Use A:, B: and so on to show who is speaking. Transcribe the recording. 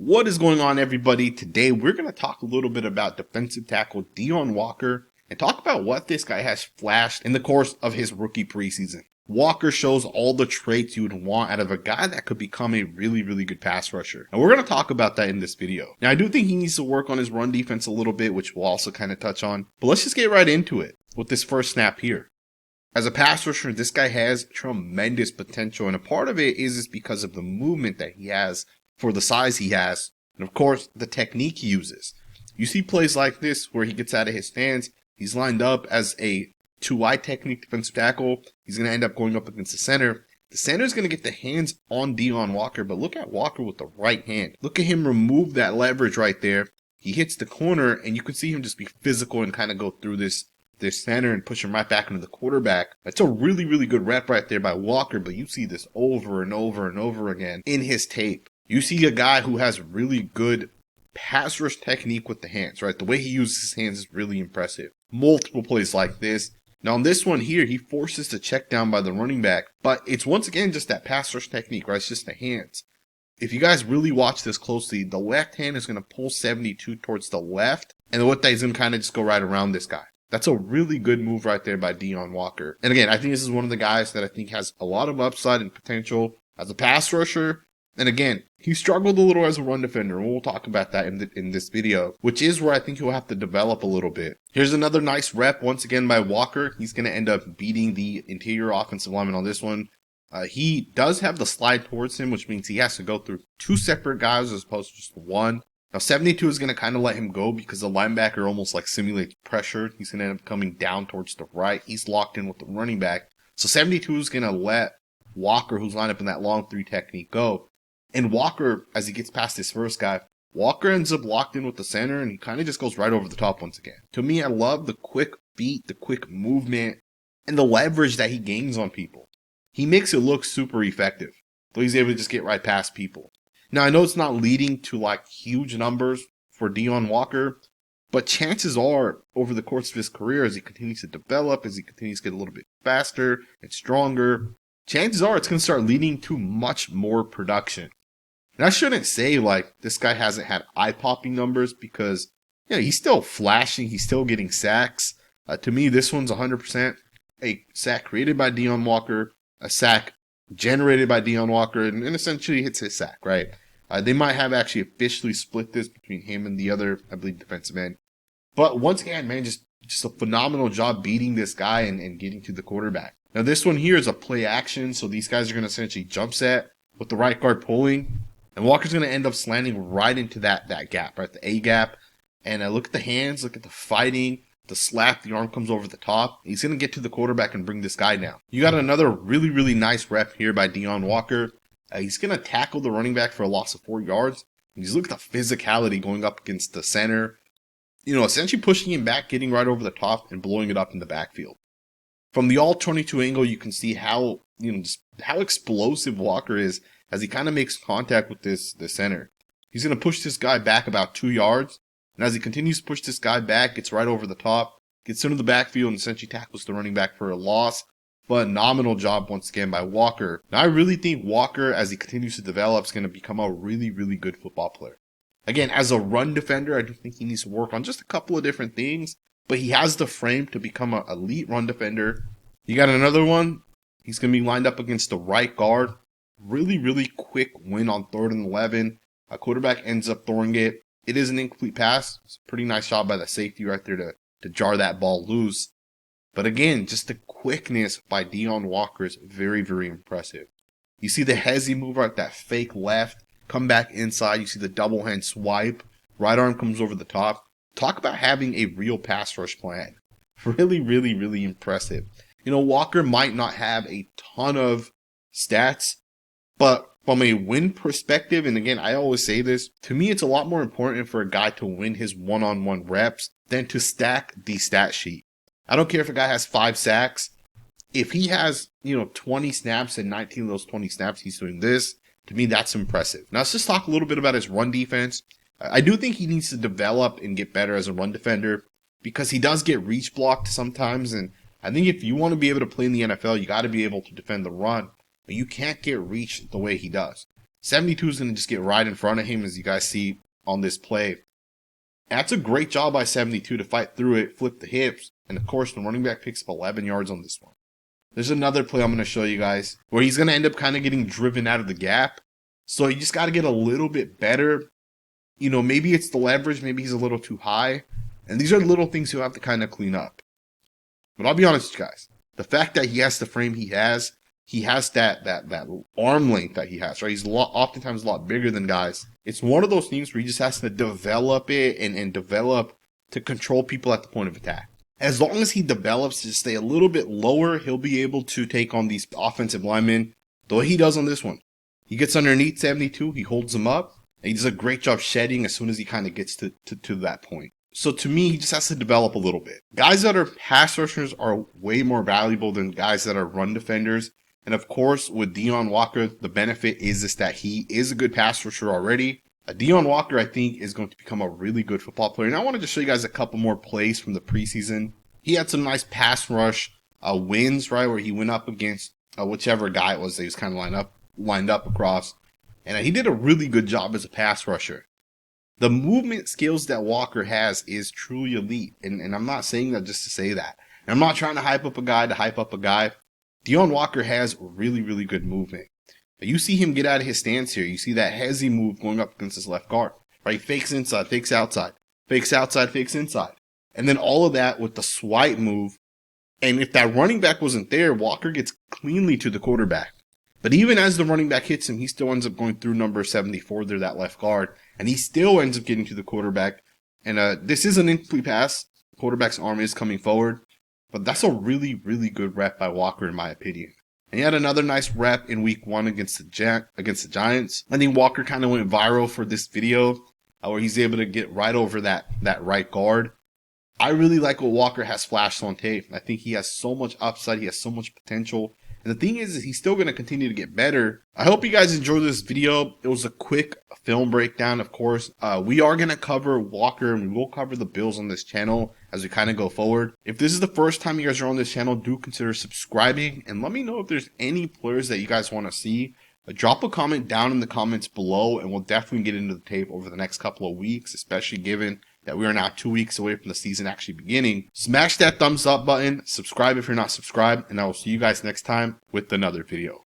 A: What is going on, everybody? Today we're going to talk a little bit about defensive tackle Deone Walker and talk about what this guy has flashed in the course of his rookie preseason. Walker shows all the traits you would want out of a guy that could become a really good pass rusher. And we're going to talk about that in this video. Now, I do think he needs to work on his run defense a little bit, which we'll also kind of touch on. But let's just get right into it with this first snap here. As a pass rusher, this guy has tremendous potential, and a part of it is because of the movement that he has for the size he has, and of course, the technique he uses. You see plays like this where he gets out of his stance, he's lined up as a 2-eye technique defensive tackle, he's going to end up going up against the center. The center is going to get the hands on Deone Walker, but look at Walker with the right hand. Look at him remove that leverage right there. He hits the corner, and you can see him just be physical and kind of go through this center and push him right back into the quarterback. That's a really good rep right there by Walker, but you see this over and over again in his tape. You see a guy who has really good pass rush technique with the hands, right? The way he uses his hands is really impressive. Multiple plays like this. Now on this one here, he forces the check down by the running back, but it's once again just that pass rush technique, right? It's just the hands. If you guys really watch this closely, the left hand is going to pull 72 towards the left, and with that, he's going to kind of just go right around this guy. That's a really good move right there by Deone Walker. And again, I think this is one of the guys that I think has a lot of upside and potential as a pass rusher. And again, he struggled a little as a run defender, and we'll talk about that in this video, which is where I think he'll have to develop a little bit. Here's another nice rep once again by Walker. He's going to end up beating the interior offensive lineman on this one. He does have the slide towards him, which means he has to go through two separate guys as opposed to just one. Now 72 is going to kind of let him go because the linebacker almost like simulates pressure. He's going to end up coming down towards the right. He's locked in with the running back. So 72 is going to let Walker, who's lined up in that long 3 technique, go. And Walker, as he gets past his first guy, Walker ends up locked in with the center, and he kind of just goes right over the top once again. To me, I love the quick beat, the quick movement, and the leverage that he gains on people. He makes it look super effective, though he's able to just get right past people. Now, I know it's not leading to like huge numbers for Deone Walker, but chances are, over the course of his career, as he continues to develop, as he continues to get a little bit faster and stronger, chances are it's going to start leading to much more production. And I shouldn't say like this guy hasn't had eye-popping numbers because, you know, he's still flashing, he's still getting sacks. To me, this one's 100% a sack created by Deone Walker, a sack generated by Deone Walker, and essentially hits his sack, right? They might have actually officially split this between him and the other, I believe, defensive end. But once again, man, just a phenomenal job beating this guy and getting to the quarterback. Now, this one here is a play action, so these guys are going to essentially jump set with the right guard pulling, and Walker's going to end up slanting right into that gap, right, the A gap. And look at the hands, look at the fighting, the slap, the arm comes over the top. He's going to get to the quarterback and bring this guy down. You got another really nice rep here by Deone Walker. He's going to tackle the running back for a loss of 4 yards. And just look at the physicality going up against the center. You know, essentially pushing him back, getting right over the top, and blowing it up in the backfield. From the all-22 angle, you can see how, you know, just how explosive Walker is as he kind of makes contact with the center. He's going to push this guy back about 2 yards. And as he continues to push this guy back, gets right over the top, gets into the backfield, and essentially tackles the running back for a loss. Phenomenal job once again by Walker. Now, I really think Walker, as he continues to develop, is going to become a really good football player. Again, as a run defender, I do think he needs to work on just a couple of different things, but he has the frame to become an elite run defender. You got another one. He's going to be lined up against the right guard. Really quick win on 3rd and 11. A quarterback ends up throwing it. It is an incomplete pass. It's a pretty nice job by the safety right there to jar that ball loose. But again, just the quickness by Deone Walker is very impressive. You see the hezzy move right, that fake left, come back inside. You see the double hand swipe. Right arm comes over the top. Talk about having a real pass rush plan. Really impressive. You know, Walker might not have a ton of stats, but from a win perspective, and again, I always say this, to me, it's a lot more important for a guy to win his one-on-one reps than to stack the stat sheet. I don't care if a guy has 5 sacks. If he has, 20 snaps and 19 of those 20 snaps, he's doing this, to me, that's impressive. Now, let's just talk a little bit about his run defense. I do think he needs to develop and get better as a run defender because he does get reach blocked sometimes, and I think if you want to be able to play in the NFL, you got to be able to defend the run. But you can't get reached the way he does. 72 is going to just get right in front of him, as you guys see on this play. That's a great job by 72 to fight through it, flip the hips, and of course the running back picks up 11 yards on this one. There's another play I'm going to show you guys where he's going to end up kind of getting driven out of the gap. So you just got to get a little bit better. You know, maybe it's the leverage, maybe he's a little too high. And these are little things you have to kind of clean up. But I'll be honest with you guys. The fact that he has the frame he has that arm length that he has, right? He's oftentimes a lot bigger than guys. It's one of those things where he just has to develop it and develop to control people at the point of attack. As long as he develops to stay a little bit lower, he'll be able to take on these offensive linemen the way he does on this one. He gets underneath 72, he holds him up, and he does a great job shedding as soon as he kind of gets to that point. So to me, he just has to develop a little bit. Guys that are pass rushers are way more valuable than guys that are run defenders. And of course, with Deone Walker, the benefit is that he is a good pass rusher already. Deone Walker, I think, is going to become a really good football player. And I wanted to show you guys a couple more plays from the preseason. He had some nice pass rush wins, right, where he went up against whichever guy it was that he was kind of lined up across. And he did a really good job as a pass rusher. The movement skills that Walker has is truly elite. And I'm not saying that just to say that. And I'm not trying to hype up a guy to hype up a guy. Deone Walker has really, really good movement. You see him get out of his stance here. You see that hezzy move going up against his left guard. Right? He fakes inside, fakes outside. Fakes outside, fakes inside. And then all of that with the swipe move. And if that running back wasn't there, Walker gets cleanly to the quarterback. But even as the running back hits him, he still ends up going through number 74 there, that left guard. And he still ends up getting to the quarterback. And this is an incomplete pass. The quarterback's arm is coming forward. But that's a really, really good rep by Walker, in my opinion. And he had another nice rep in week 1 against the Giants. I think Walker kind of went viral for this video where he's able to get right over that right guard. I really like what Walker has flashed on tape. I think he has so much upside. He has so much potential. And the thing is he's still going to continue to get better. I hope you guys enjoyed this video. It was a quick film breakdown, of course. We are going to cover Walker, and we will cover the Bills on this channel as we kind of go forward. If this is the first time you guys are on this channel, do consider subscribing. And let me know if there's any players that you guys want to see. Drop a comment down in the comments below, and we'll definitely get into the tape over the next couple of weeks, especially given that we are now 2 weeks away from the season actually beginning. Smash that thumbs up button, subscribe if you're not subscribed, and I will see you guys next time with another video.